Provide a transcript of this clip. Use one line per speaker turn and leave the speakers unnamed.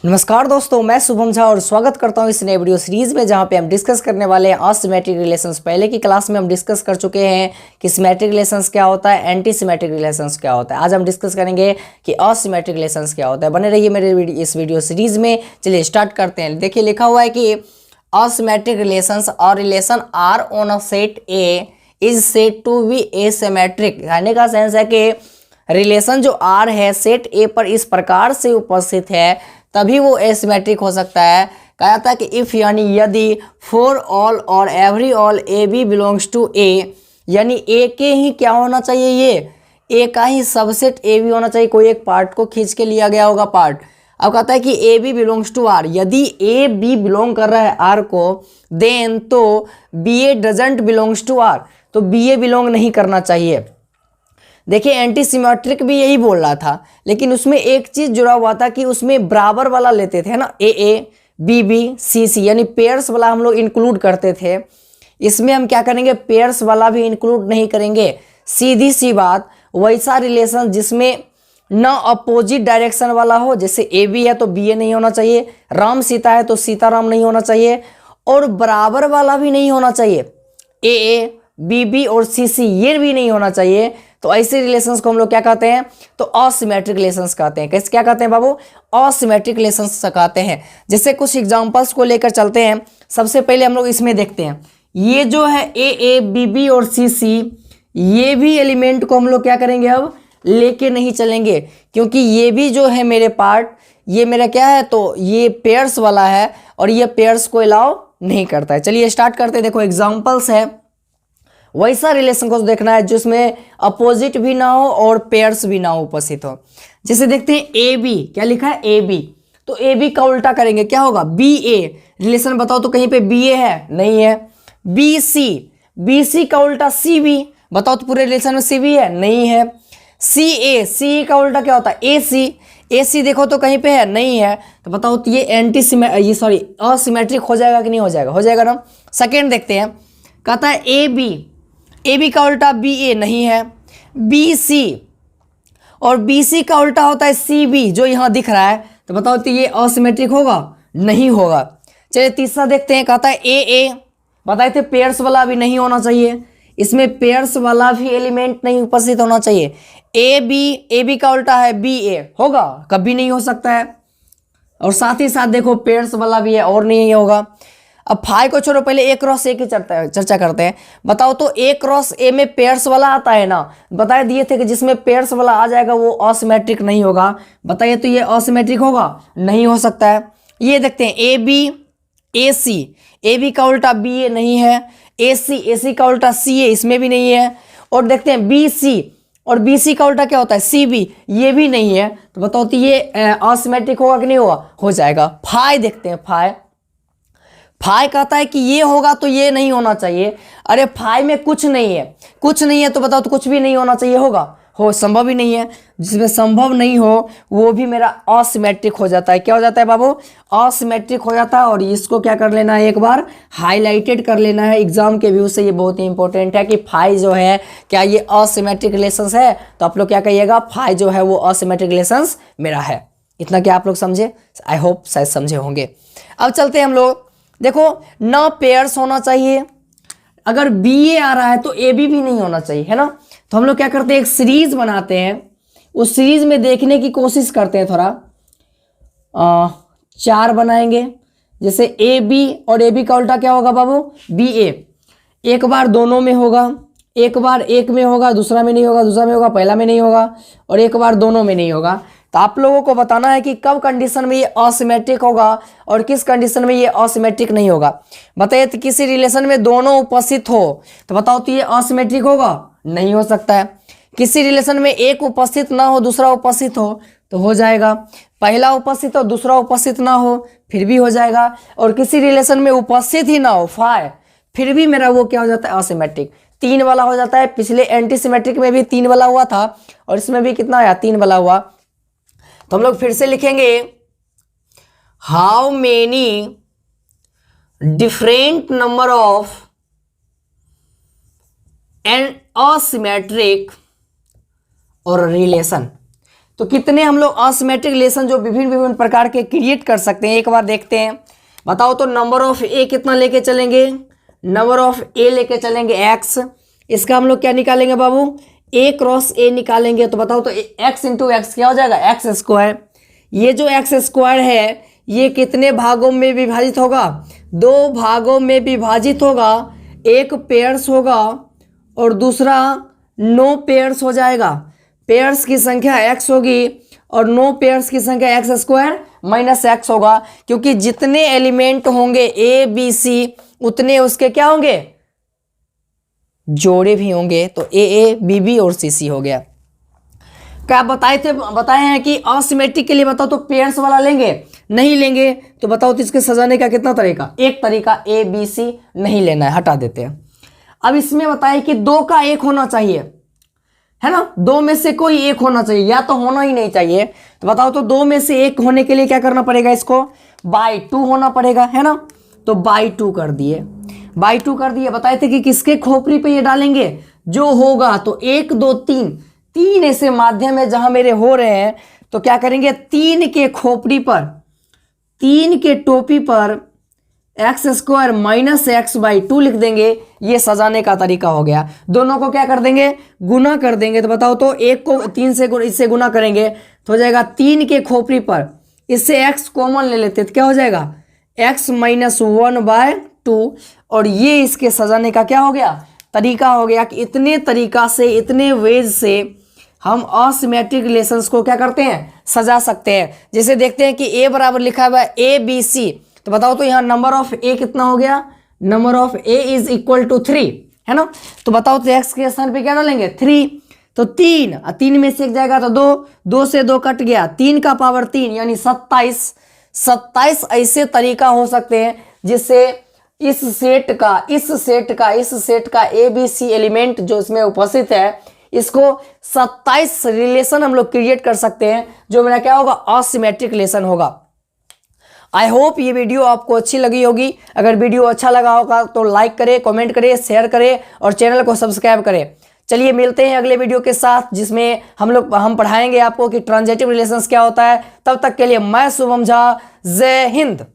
नमस्कार दोस्तों, मैं शुभम झा और स्वागत करता हूं इस नए वीडियो सीरीज में जहां पे हम डिस्कस करने वाले हैं असिमेट्रिक रिलेशंस। पहले की क्लास में हम डिस्कस कर चुके हैं कि सिमेट्रिक रिलेशंस क्या होता है, एंटी सिमेट्रिक रिलेशंस क्या होता है। आज हम डिस्कस करेंगे कि असिमेट्रिक रिलेशंस क्या होता है। बने रहिए मेरे इस वीडियो सीरीज में। चलिए स्टार्ट करते हैं। देखिए लिखा हुआ है कि असिमेट्रिक रिलेशंस और relation R on a set A is said to be asymmetric. कहने का सेंस है कि रिलेशन जो आर है सेट ए पर इस प्रकार से उपस्थित है तभी वो एसिमेट्रिक हो सकता है। कहा जाता है कि इफ यानी यदि फॉर ऑल और every all A B belongs to A, यानी ए के ही क्या होना चाहिए, ये ए का ही सबसेट ए बी होना चाहिए। कोई एक पार्ट को खींच के लिया गया होगा पार्ट। अब कहता है कि A B belongs to R, यदि ए बी बिलोंग कर रहा है आर को, देन तो B A doesn't belongs to R, तो बी ए बिलोंग नहीं करना चाहिए। देखिए एंटी सिमेट्रिक भी यही बोल रहा था, लेकिन उसमें एक चीज जुड़ा हुआ था कि उसमें बराबर वाला लेते थे ना, ए बी बी सी सी, यानी पेयर्स वाला हम लोग इंक्लूड करते थे। इसमें हम क्या करेंगे, पेयर्स वाला भी इंक्लूड नहीं करेंगे। सीधी सी बात, वैसा रिलेशन जिसमें न अपोजिट डायरेक्शन वाला हो, जैसे ए बी है तो बी ए नहीं होना चाहिए, राम सीता है तो सीता राम नहीं होना चाहिए, और बराबर वाला भी नहीं होना चाहिए, ए बी बी और सी सी ये भी नहीं होना चाहिए। तो ऐसे रिलेशंस को हम लोग क्या कहते हैं, तो असिमेट्रिक रिलेशंस कहते हैं। कैसे क्या कहते हैं बाबू, असिमेट्रिक रिलेशंस कहते हैं। जैसे कुछ एग्जांपल्स को लेकर चलते हैं। सबसे पहले हम लोग इसमें देखते हैं, ये जो है ए बी बी और सी सी, ये भी एलिमेंट को हम लोग क्या करेंगे, अब लेके नहीं चलेंगे, क्योंकि ये भी जो है मेरे पार्ट, ये मेरा क्या है, तो ये पेयर्स वाला है और ये पेयर्स को अलाउ नहीं करता है। चलिए स्टार्ट करते हैं। देखो एग्जाम्पल्स है, वैसा रिलेशन को देखना है जिसमें अपोजिट भी ना हो और पेयर्स भी ना उपस्थित हो। जैसे देखते हैं ए बी, क्या लिखा है ए बी, तो ए बी का उल्टा करेंगे, क्या होगा बी ए। रिलेशन बताओ तो कहीं पे बी ए है, नहीं है। बी सी, बी सी का उल्टा सी बी, बताओ तो पूरे रिलेशन में सी बी है, नहीं है। सी ए, सी का उल्टा क्या होता है ए सी, ए सी देखो तो कहीं पे है, नहीं है। तो बताओ तो ये असिमेट्रिक हो जाएगा कि नहीं हो जाएगा, हो जाएगा ना। सेकेंड देखते हैं, कहता है ए बी का उल्टा बी ए, नहीं है। बी सी, और बी सी का उल्टा होता है सी बी जो यहां दिख रहा है, तो बताओ तो ये असिमेट्रिक होगा, नहीं होगा। चलिए तीसरा देखते हैं, कहता है ए बताए थे पेयर्स वाला भी नहीं होना चाहिए, इसमें पेयर्स वाला भी एलिमेंट नहीं उपस्थित होना चाहिए। ए बी का उल्टा है बी ए, होगा, कभी नहीं हो सकता है। और साथ ही साथ देखो पेयर्स वाला भी है और नहीं होगा। अब फाई को छोड़ो, पहले ए क्रॉस ए की चर्चा करते हैं। बताओ तो ए क्रॉस ए में पेयर्स वाला आता है ना, बता दिए थे कि जिसमें पेयर्स वाला आ जाएगा वो असिमेट्रिक नहीं होगा। बताइए तो ये असिमेट्रिक होगा, नहीं हो सकता है। ये देखते हैं A B A C, A B का उल्टा बी ए, नहीं है। ए सी का उल्टा सी ए, इसमें भी नहीं है। और देखते हैं बी सी, और बी सी का उल्टा क्या होता है सी बी, ये भी नहीं है। तो बताओ तो ये असिमेट्रिक होगा कि नहीं होगा, हो जाएगा। फाई देखते हैं, फाई कहता है कि ये होगा तो ये नहीं होना चाहिए। अरे फाई में कुछ नहीं है तो बताओ तो कुछ भी नहीं होना चाहिए, होगा, हो संभव ही नहीं है। जिसमें संभव नहीं हो वो भी मेरा असिमेट्रिक हो जाता है। क्या हो जाता है बाबू, असिमेट्रिक हो जाता है। और इसको क्या कर लेना है, एक बार हाईलाइटेड कर लेना है एग्जाम के व्यू से। ये बहुत ही इंपॉर्टेंट है कि फाई जो है क्या ये असिमेट्रिक रिलेशंस है, तो आप लोग क्या कहिएगा, फाई जो है वो असिमेट्रिक रिलेशंस मेरा है। इतना क्या आप लोग समझे, आई होप शायद समझे होंगे। अब चलते हैं हम लोग, देखो न पेयर्स होना चाहिए, अगर बी ए आ रहा है तो ए बी भी नहीं होना चाहिए, है ना। तो हम लोग क्या करते हैं, एक सीरीज बनाते हैं, उस सीरीज में देखने की कोशिश करते हैं। थोड़ा 4 बनाएंगे, जैसे ए बी, और ए बी का उल्टा क्या होगा बाबू, बी ए। एक बार दोनों में होगा, एक बार एक में होगा, दूसरा में नहीं होगा, दूसरा में होगा, पहला में नहीं होगा, और एक बार दोनों में नहीं होगा। तो आप लोगों को बताना है कि कब कंडीशन में ये असिमेट्रिक होगा और किस कंडीशन में ये असिमेट्रिक नहीं होगा। बताइए तो किसी रिलेशन में दोनों उपस्थित हो तो बताओ तो ये असिमेट्रिक होगा, नहीं हो सकता है। किसी रिलेशन में एक उपस्थित ना हो दूसरा उपस्थित हो तो हो जाएगा। पहला उपस्थित हो दूसरा उपस्थित ना हो फिर भी हो जाएगा। और किसी रिलेशन में उपस्थित ही ना हो फाई, फिर भी मेरा वो क्या हो जाता है, असिमेट्रिक। 3 वाला हो जाता है। पिछले एंटी सिमेट्रिक में भी 3 वाला हुआ था और इसमें भी कितना आया, 3 वाला हुआ। तो हम लोग फिर से लिखेंगे, how many different number of an asymmetric और रिलेशन। तो कितने हम लोग असिमेट्रिक रिलेशन जो विभिन्न विभिन्न प्रकार के क्रिएट कर सकते हैं एक बार देखते हैं। बताओ तो नंबर ऑफ ए कितना लेके चलेंगे, नंबर ऑफ ए लेके चलेंगे एक्स, इसका हम लोग क्या निकालेंगे बाबू, ए क्रॉस ए निकालेंगे। तो बताओ तो एक्स इंटू एक्स क्या हो जाएगा, एक्स स्क्वायर। ये जो एक्स स्क्वायर है ये कितने भागों में विभाजित होगा, 2 भागों में विभाजित होगा, एक पेयर्स होगा और दूसरा नो पेयर्स हो जाएगा। पेयर्स की संख्या x होगी और नो पेयर्स की संख्या एक्स स्क्वायर माइनस एक्स होगा, क्योंकि जितने एलिमेंट होंगे ए बी सी उतने उसके क्या होंगे, जोड़े भी होंगे। तो ए बी बी और सी सी हो गया। क्या बताए हैं कि असिमेट्रिक के लिए बताओ तो पेयर्स वाला लेंगे, नहीं लेंगे। तो बताओ तो इसके सजाने का कितना तरीका, एक तरीका, ए बी सी नहीं लेना है, हटा देते हैं। अब इसमें बताए कि 2 का 1 होना चाहिए, है ना, 2 में से कोई एक होना चाहिए, या तो होना ही नहीं चाहिए। तो बताओ तो 2 में से एक होने के लिए क्या करना पड़ेगा, इसको बाई 2 होना पड़ेगा, है ना। तो बाई 2 कर दिए, बाई 2 कर दिए। बताए थे कि किसके खोपड़ी पे ये डालेंगे, जो होगा तो 1 2 3 ऐसे माध्यम है जहां मेरे हो रहे हैं। तो क्या करेंगे, 3 के खोपड़ी पर, 3 के टोपी पर x square minus x by 2 लिख देंगे। ये सजाने का तरीका हो गया। दोनों को क्या कर देंगे, गुना कर देंगे। तो बताओ तो 1 को 3 से इससे गुना करेंगे तो हो जाएगा 3 के खोपड़ी पर, इससे x कॉमन ले लेते तो क्या हो जाएगा, x माइनस 1 बाय 2। और ये इसके सजाने का क्या हो गया, तरीका हो गया कि इतने तरीका से, इतने वेज से हम असिमेट्रिक रिलेशंस को क्या करते हैं, सजा सकते हैं। जैसे देखते हैं कि a बराबर लिखा हुआ है ए बी सी, तो बताओ तो यहाँ नंबर ऑफ ए कितना हो गया, number of A is equal to 3, है ना। तो बताओ तो एक्स के स्थान पे क्या डालेंगे, 3। तो 3 में से एक जाएगा तो 2 से 2 कट गया, 3 का पावर 3 यानी 27 ऐसे तरीका हो सकते हैं जिससे इस सेट का ए बी सी एलिमेंट जो इसमें उपस्थित है, इसको 27 रिलेशन हम लोग क्रिएट कर सकते हैं, जो मेरा क्या होगा, असिमेट्रिक रिलेशन होगा। आई होप ये वीडियो आपको अच्छी लगी होगी। अगर वीडियो अच्छा लगा होगा तो लाइक करें, कमेंट करें, शेयर करें और चैनल को सब्सक्राइब करें। चलिए मिलते हैं अगले वीडियो के साथ, जिसमें हम पढ़ाएंगे आपको कि ट्रांजिटिव रिलेशंस क्या होता है। तब तक के लिए मैं शुभम झा, जय हिंद।